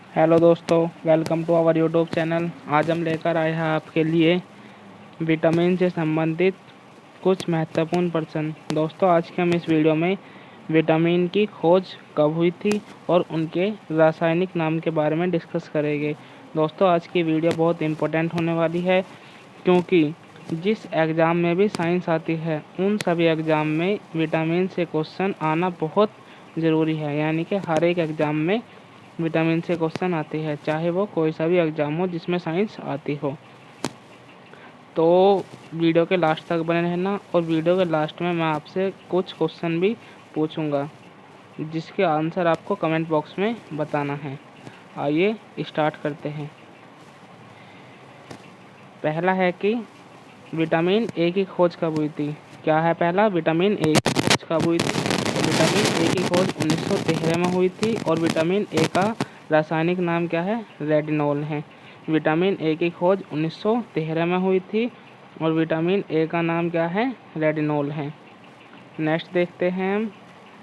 Hello दोस्तों, welcome to our YouTube channel. आज हम लेकर आए हैं आपके लिए विटामिन से संबंधित कुछ महत्वपूर्ण प्रश्न। दोस्तों, आज के हम इस वीडियो में विटामिन की खोज कब हुई थी और उनके रासायनिक नाम के बारे में डिस्कस करेंगे। दोस्तों, आज की वीडियो बहुत इम्पोर्टेंट होने वाली है, क्योंकि जिस एग्ज़ाम में भी साइंस आती है उन सभी एग्ज़ाम में विटामिन से क्वेश्चन आना बहुत ज़रूरी है। यानी कि हर एक एग्ज़ाम में विटामिन से क्वेश्चन आते हैं, चाहे वो कोई सा भी एग्ज़ाम हो जिसमें साइंस आती हो। तो वीडियो के लास्ट तक बने रहना, और वीडियो के लास्ट में मैं आपसे कुछ क्वेश्चन भी पूछूंगा जिसके आंसर आपको कमेंट बॉक्स में बताना है। आइए स्टार्ट करते हैं। पहला है कि विटामिन ए की खोज कब हुई थी। क्या है पहला? विटामिन ए की खोज कब हुई थी? तो विटामिन ए की खोज 1913 में हुई थी, और विटामिन ए का रासायनिक नाम क्या है? रेटिनॉल है। विटामिन ए की खोज 1913 में हुई थी, और विटामिन ए का नाम क्या है? रेटिनॉल है। नेक्स्ट देखते हैं हम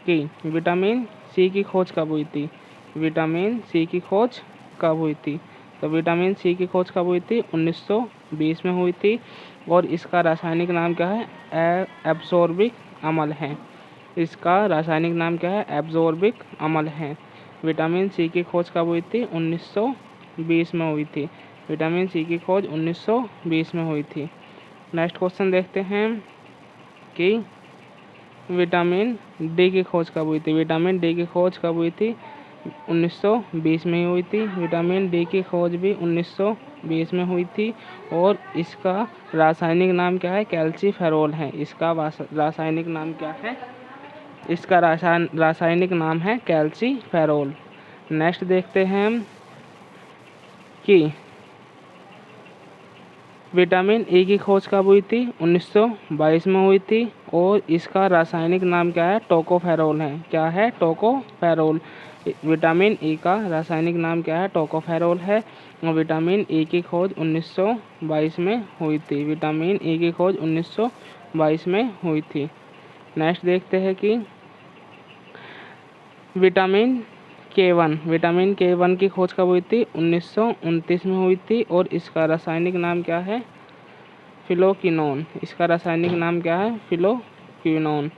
कि विटामिन सी की खोज कब हुई थी। विटामिन सी की खोज कब हुई थी? तो विटामिन सी की खोज कब हुई थी? 1920 में हुई थी, और इसका रासायनिक नाम क्या है? एब्सोर्बिक अम्ल है। इसका रासायनिक नाम क्या है? एब्सोर्बिक अम्ल है। विटामिन सी की खोज कब हुई थी? 1920 में हुई थी। विटामिन सी की खोज 1920 में हुई थी। नेक्स्ट क्वेश्चन देखते हैं कि विटामिन डी की खोज कब हुई थी। विटामिन डी की खोज कब हुई थी? 1920 में ही हुई थी। विटामिन डी की खोज भी 1920 में हुई थी, और इसका रासायनिक नाम क्या है? कैल्सीफेरोल है। इसका रासायनिक नाम क्या है? इसका रासायनिक नाम है कैल्सीफेरोल। नेक्स्ट देखते हैं हम कि विटामिन ए की खोज कब हुई थी? 1922 में हुई थी, और इसका रासायनिक नाम क्या है? टोकोफेरोल है। क्या है? टोकोफेरोल। विटामिन ए का रासायनिक नाम क्या है? टोकोफेरोल है, और विटामिन ए की खोज 1922 में हुई थी। विटामिन ए की खोज 1922 में हुई थी। नेक्स्ट देखते हैं कि विटामिन के वन की खोज कब हुई थी? 1929 में हुई थी, और इसका रासायनिक नाम क्या है? फिलोक्विनोन। इसका रासायनिक नाम क्या है? फिलोक्विनोन।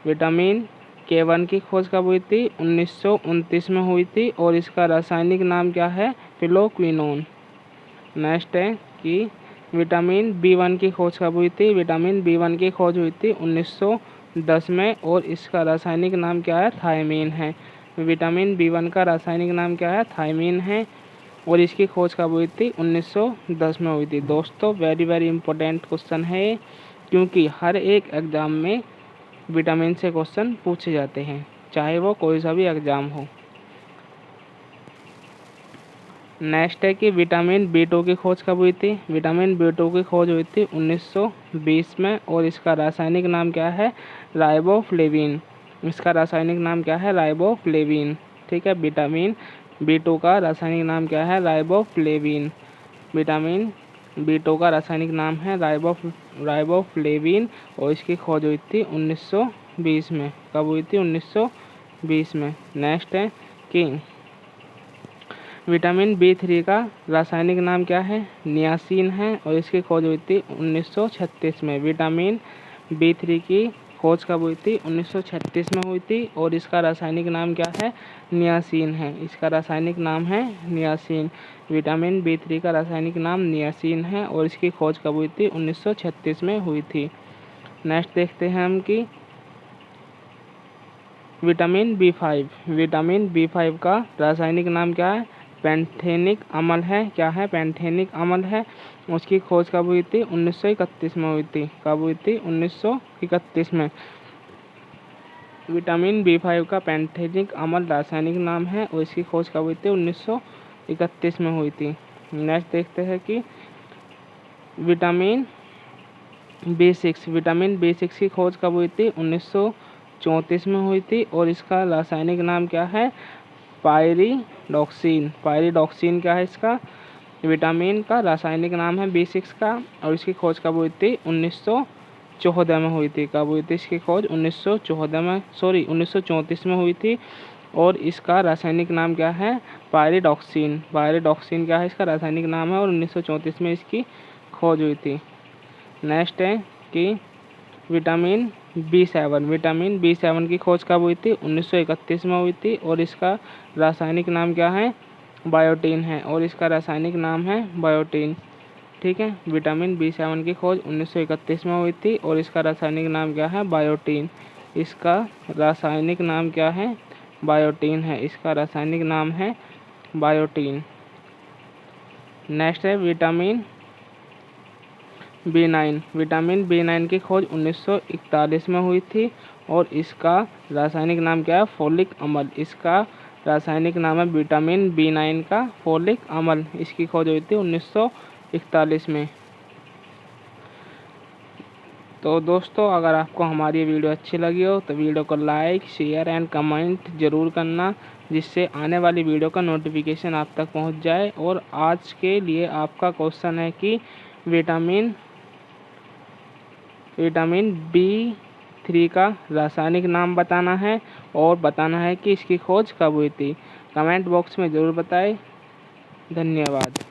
विटामिन के वन की खोज कब हुई थी? 1929 में हुई थी, और इसका रासायनिक नाम क्या है? फिलोक्विनोन। नेक्स्ट है कि विटामिन बी वन की खोज कब हुई थी? विटामिन बी वन की खोज हुई थी 1910 में, और इसका रासायनिक नाम क्या है? थायमीन है। विटामिन बी वन का रासायनिक नाम क्या है? थायमीन है, और इसकी खोज कब हुई थी? 1910 में हुई थी। दोस्तों, वेरी इंपॉर्टेंट क्वेश्चन है, क्योंकि हर एक एग्ज़ाम में विटामिन से क्वेश्चन पूछे जाते हैं, चाहे वो कोई सा भी एग्ज़ाम हो। नेक्स्ट है कि विटामिन बी टू की खोज कब हुई थी। विटामिन बी टू की खोज हुई थी 1920 में, और इसका रासायनिक नाम क्या है? राइबोफ्लेविन। इसका रासायनिक नाम क्या है? राइबोफ्लेविन। ठीक है, विटामिन बी टू का रासायनिक नाम क्या है? राइबोफ्लेविन। विटामिन बी टू का रासायनिक नाम है राइबोफ्लेविन, और इसकी खोज हुई थी 1920 में। कब हुई थी? 1920 में। नेक्स्ट है कि विटामिन बी थ्री का रासायनिक नाम क्या है? नियासिन है, और इसकी खोज हुई थी 1936 में। विटामिन बी थ्री की खोज कब हुई थी? 1936 में हुई थी, और इसका रासायनिक नाम क्या है? नियासिन है। इसका रासायनिक नाम है नियासिन। विटामिन बी थ्री का रासायनिक नाम नियासिन है, और इसकी खोज कब हुई थी? 1936 में हुई थी। नेक्स्ट देखते हैं हम कि विटामिन बी फाइव का रासायनिक नाम क्या है? पैंथेनिक अम्ल है। क्या है? पैंथेनिक अम्ल है। उसकी खोज कब हुई थी? 1931 में हुई थी। कब हुई थी? 1931 में। विटामिन बी फाइव का पैंथेनिक अम्ल रासायनिक नाम है, और इसकी खोज कब हुई थी? 1931 में हुई थी। नेक्स्ट देखते हैं कि विटामिन बी सिक्स की खोज कब हुई थी? 1934 में हुई थी, और इसका रासायनिक नाम क्या है? पायरिडॉक्सिन क्या है इसका? विटामिन का रासायनिक नाम है बी सिक्स का, और इसकी खोज कब हुई थी? 1914 में हुई थी। कब हुई थी इसकी खोज? 1934 में हुई थी, और इसका रासायनिक नाम क्या है? पायरिडॉक्सिन। पायरिडॉक्सिन क्या है, इसका रासायनिक नाम है और 1934 में इसकी खोज हुई थी। नेक्स्ट है कि विटामिन बी7 की खोज कब हुई थी, 1931 में हुई थी और इसका रासायनिक नाम क्या है, बायोटीन है और इसका रासायनिक नाम है बायोटीन। ठीक है, विटामिन बी7 की खोज 1931 में हुई थी और इसका रासायनिक नाम क्या है, बायोटीन। इसका रासायनिक नाम क्या है, बायोटीन है। इसका रासायनिक नाम है बायोटीन। नेक्स्ट है विटामिन बी9 की खोज 1941 में हुई थी और इसका रासायनिक नाम क्या है, फोलिक अम्ल। इसका रासायनिक नाम है विटामिन बी9 का फोलिक अम्ल। इसकी खोज हुई थी 1941 में। तो दोस्तों, अगर आपको हमारी वीडियो अच्छी लगी हो तो वीडियो को लाइक, शेयर एंड कमेंट ज़रूर करना, जिससे आने वाली वीडियो का नोटिफिकेशन आप तक पहुंच जाए। और आज के लिए आपका क्वेश्चन है कि विटामिन बी3 का रासायनिक नाम बताना है और बताना है कि इसकी खोज कब हुई थी। कमेंट बॉक्स में ज़रूर बताएं। धन्यवाद।